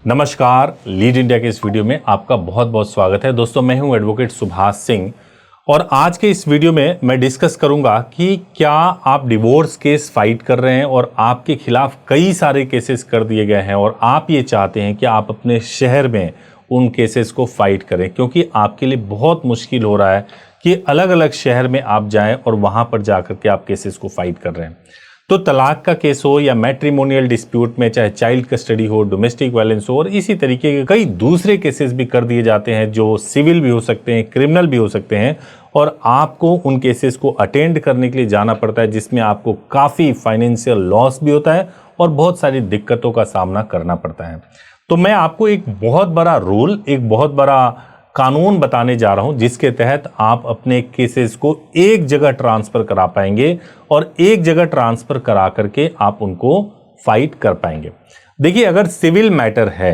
नमस्कार, lead India के इस वीडियो में आपका बहुत बहुत स्वागत है। दोस्तों, मैं हूं एडवोकेट सुभाष सिंह और आज के इस वीडियो में मैं डिस्कस करूंगा कि क्या आप डिवोर्स केस फाइट कर रहे हैं और आपके खिलाफ कई सारे केसेस कर दिए गए हैं और आप ये चाहते हैं कि आप अपने शहर में उन केसेस को फाइट करें, क्योंकि आपके लिए बहुत मुश्किल हो रहा है कि अलग अलग शहर में आप जाएं और वहां पर जाकर के आप केसेस को फाइट कर रहे हैं। तो तलाक का केस हो या मैट्रिमोनियल डिस्प्यूट में, चाहे चाइल्ड कस्टडी हो, डोमेस्टिक वायलेंस हो और इसी तरीके के कई दूसरे केसेस भी कर दिए जाते हैं जो सिविल भी हो सकते हैं, क्रिमिनल भी हो सकते हैं, और आपको उन केसेस को अटेंड करने के लिए जाना पड़ता है, जिसमें आपको काफ़ी फाइनेंशियल लॉस भी होता है और बहुत सारी दिक्कतों का सामना करना पड़ता है। तो मैं आपको एक बहुत बड़ा रूल, एक बहुत बड़ा कानून बताने जा रहा हूं, जिसके तहत आप अपने केसेस को एक जगह ट्रांसफर करा पाएंगे और एक जगह ट्रांसफर करा करके आप उनको फाइट कर पाएंगे। देखिए, अगर सिविल मैटर है,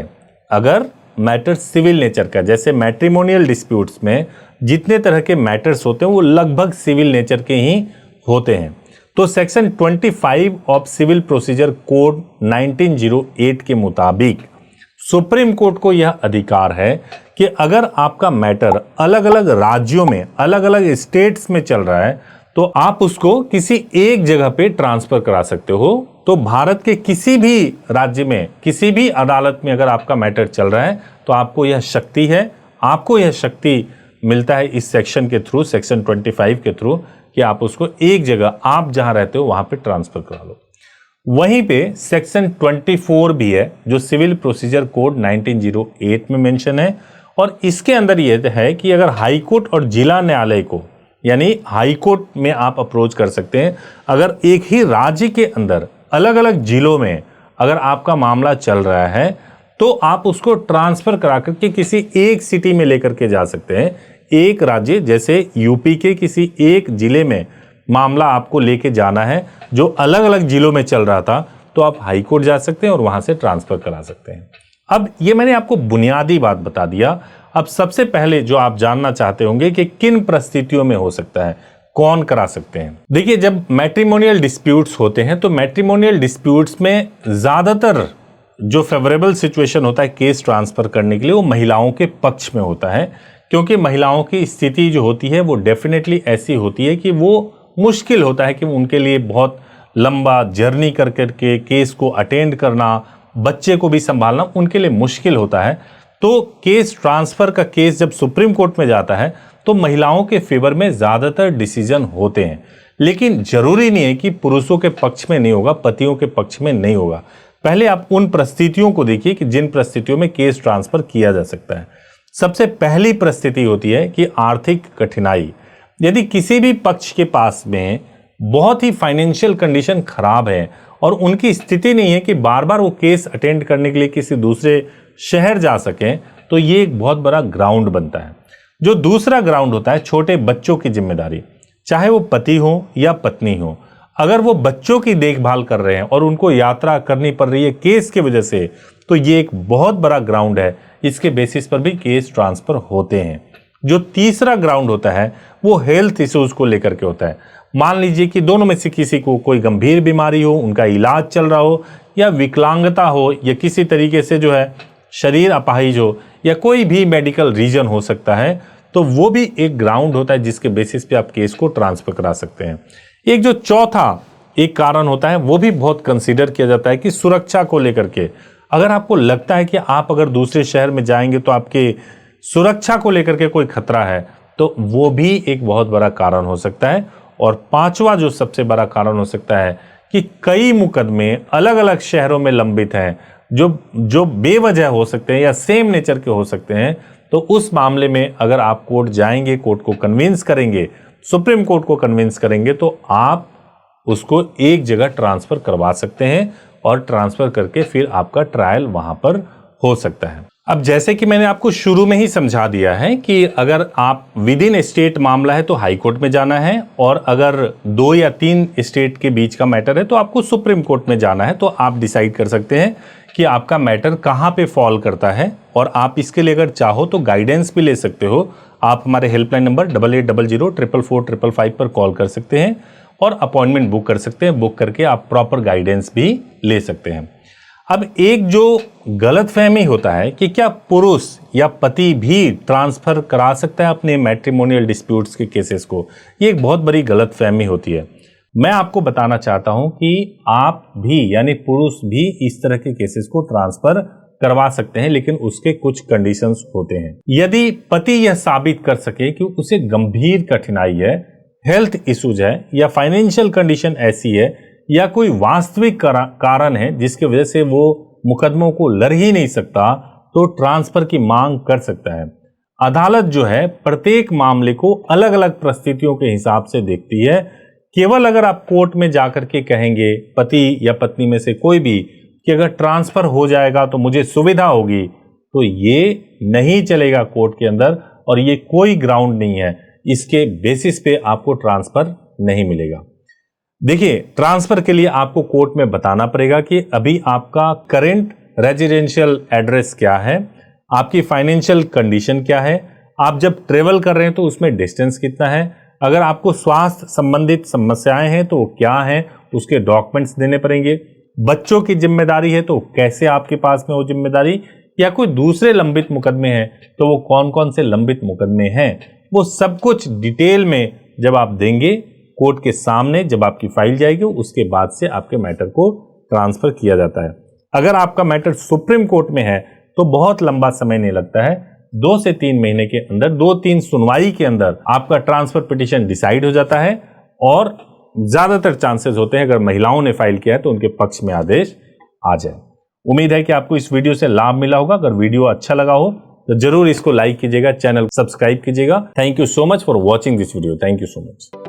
अगर मैटर सिविल नेचर का, जैसे मैट्रिमोनियल डिस्प्यूट्स में जितने तरह के मैटर्स होते हैं वो लगभग सिविल नेचर के ही होते हैं। तो section 25 of civil procedure code 1908 के मुताबिक सुप्रीम कोर्ट को यह अधिकार है कि अगर आपका मैटर अलग अलग राज्यों में, अलग अलग स्टेट्स में चल रहा है, तो आप उसको किसी एक जगह पे ट्रांसफर करा सकते हो। तो भारत के किसी भी राज्य में, किसी भी अदालत में अगर आपका मैटर चल रहा है तो आपको यह शक्ति है, आपको यह शक्ति मिलता है इस सेक्शन के थ्रू, सेक्शन 25 के थ्रू, कि आप उसको एक जगह, आप जहां रहते हो वहां पे ट्रांसफर करा लो। वहीं पे सेक्शन 24 भी है जो सिविल प्रोसीजर कोड 1908 में मेंशन है, और इसके अंदर यह है कि अगर हाई कोर्ट और जिला न्यायालय को, यानी हाई कोर्ट में आप अप्रोच कर सकते हैं, अगर एक ही राज्य के अंदर अलग अलग जिलों में अगर आपका मामला चल रहा है तो आप उसको ट्रांसफर करा करके किसी एक सिटी में लेकर के जा सकते हैं। एक राज्य, जैसे यूपी के किसी एक जिले में मामला आपको लेके जाना है जो अलग अलग जिलों में चल रहा था, तो आप हाई कोर्ट जा सकते हैं और वहां से ट्रांसफर करा सकते हैं। अब ये मैंने आपको बुनियादी बात बता दिया। अब सबसे पहले जो आप जानना चाहते होंगे कि किन परिस्थितियों में हो सकता है, कौन करा सकते हैं। देखिए, जब मैट्रिमोनियल डिस्प्यूट्स होते हैं तो मैट्रिमोनियल डिस्प्यूट्स में ज्यादातर जो फेवरेबल सिचुएशन होता है केस ट्रांसफर करने के लिए, वो महिलाओं के पक्ष में होता है, क्योंकि महिलाओं की स्थिति जो होती है वो डेफिनेटली ऐसी होती है कि वो मुश्किल होता है कि उनके लिए बहुत लंबा जर्नी कर करके केस को अटेंड करना, बच्चे को भी संभालना उनके लिए मुश्किल होता है। तो केस ट्रांसफर का केस जब सुप्रीम कोर्ट में जाता है तो महिलाओं के फेवर में ज्यादातर डिसीजन होते हैं, लेकिन जरूरी नहीं है कि पुरुषों के पक्ष में नहीं होगा, पतियों के पक्ष में नहीं होगा। पहले आप उन परिस्थितियों को देखिए कि जिन परिस्थितियों में केस ट्रांसफर किया जा सकता है। सबसे पहली परिस्थिति होती है कि आर्थिक कठिनाई। यदि किसी भी पक्ष के पास में बहुत ही फाइनेंशियल कंडीशन खराब है और उनकी स्थिति नहीं है कि बार बार वो केस अटेंड करने के लिए किसी दूसरे शहर जा सकें, तो ये एक बहुत बड़ा ग्राउंड बनता है। जो दूसरा ग्राउंड होता है, छोटे बच्चों की जिम्मेदारी, चाहे वो पति हो या पत्नी हो, अगर वो बच्चों की देखभाल कर रहे हैं और उनको यात्रा करनी पड़ रही है केस की वजह से, तो ये एक बहुत बड़ा ग्राउंड है। इसके बेसिस पर भी केस ट्रांसफर होते हैं। जो तीसरा ग्राउंड होता है वो हेल्थ इश्यूज को लेकर के होता है। मान लीजिए कि दोनों में से किसी को कोई गंभीर बीमारी हो, उनका इलाज चल रहा हो, या विकलांगता हो, या किसी तरीके से जो है शरीर अपाहिज हो, या कोई भी मेडिकल रीजन हो सकता है, तो वो भी एक ग्राउंड होता है जिसके बेसिस पे आप केस को ट्रांसफर करा सकते हैं। एक जो चौथा एक कारण होता है वो भी बहुत कंसीडर किया जाता है कि सुरक्षा को लेकर के, अगर आपको लगता है कि आप अगर दूसरे शहर में जाएंगे तो आपके सुरक्षा को लेकर के कोई खतरा है, तो वो भी एक बहुत बड़ा कारण हो सकता है। और पांचवा जो सबसे बड़ा कारण हो सकता है कि कई मुकदमे अलग अलग शहरों में लंबित हैं जो बेवजह हो सकते हैं या सेम नेचर के हो सकते हैं। तो उस मामले में अगर आप कोर्ट जाएंगे, कोर्ट को कन्विंस करेंगे, सुप्रीम कोर्ट को कन्विंस करेंगे, तो आप उसको एक जगह ट्रांसफर करवा सकते हैं और ट्रांसफर करके फिर आपका ट्रायल वहां पर हो सकता है। अब जैसे कि मैंने आपको शुरू में ही समझा दिया है कि अगर आप विद इन स्टेट मामला है तो हाई कोर्ट में जाना है, और अगर 2 या 3 स्टेट के बीच का मैटर है तो आपको सुप्रीम कोर्ट में जाना है। तो आप डिसाइड कर सकते हैं कि आपका मैटर कहां पे फॉल करता है, और आप इसके लिए अगर चाहो तो गाइडेंस भी ले सकते हो। आप हमारे हेल्पलाइन नंबर 8800 पर कॉल कर सकते हैं और अपॉइंटमेंट बुक कर सकते हैं। बुक करके आप प्रॉपर गाइडेंस भी ले सकते हैं। अब एक जो गलतफहमी होता है कि क्या पुरुष या पति भी ट्रांसफर करा सकता है अपने मैट्रिमोनियल डिस्प्यूट्स के केसेस को, ये एक बहुत बड़ी गलतफहमी होती है। मैं आपको बताना चाहता हूं कि आप भी यानी पुरुष भी इस तरह के केसेस को ट्रांसफर करवा सकते हैं, लेकिन उसके कुछ कंडीशंस होते हैं। यदि पति यह साबित कर सके कि उसे गंभीर कठिनाई है, हेल्थ इश्यूज है या फाइनेंशियल कंडीशन ऐसी है या कोई वास्तविक कारण है जिसकी वजह से वो मुकदमों को लड़ ही नहीं सकता, तो ट्रांसफर की मांग कर सकता है। अदालत जो है प्रत्येक मामले को अलग अलग परिस्थितियों के हिसाब से देखती है। केवल अगर आप कोर्ट में जाकर के कहेंगे पति या पत्नी में से कोई भी कि अगर ट्रांसफर हो जाएगा तो मुझे सुविधा होगी, तो ये नहीं चलेगा कोर्ट के अंदर और ये कोई ग्राउंड नहीं है, इसके बेसिस पे आपको ट्रांसफर नहीं मिलेगा। देखिए, ट्रांसफर के लिए आपको कोर्ट में बताना पड़ेगा कि अभी आपका करंट रेजिडेंशियल एड्रेस क्या है, आपकी फाइनेंशियल कंडीशन क्या है, आप जब ट्रेवल कर रहे हैं तो उसमें डिस्टेंस कितना है, अगर आपको स्वास्थ्य संबंधित समस्याएं हैं तो क्या हैं, उसके डॉक्यूमेंट्स देने पड़ेंगे। बच्चों की जिम्मेदारी है तो कैसे आपके पास में वो जिम्मेदारी, या कोई दूसरे लंबित मुकदमे हैं तो वो कौन कौन से लंबित मुकदमे हैं, वो सब कुछ डिटेल में जब आप देंगे कोर्ट के सामने, जब आपकी फाइल जाएगी उसके बाद से आपके मैटर को ट्रांसफर किया जाता है। अगर आपका मैटर सुप्रीम कोर्ट में है तो बहुत लंबा समय नहीं लगता है, 2 से 3 महीने के अंदर 2-3 सुनवाई के अंदर आपका ट्रांसफर पिटीशन डिसाइड हो जाता है और ज्यादातर चांसेस होते हैं अगर महिलाओं ने फाइल किया है तो उनके पक्ष में आदेश आ जाए। उम्मीद है कि आपको इस वीडियो से लाभ मिला होगा। अगर वीडियो अच्छा लगा हो तो जरूर इसको लाइक कीजिएगा, चैनल सब्सक्राइब कीजिएगा। Thank you so much for watching this video. Thank you so much.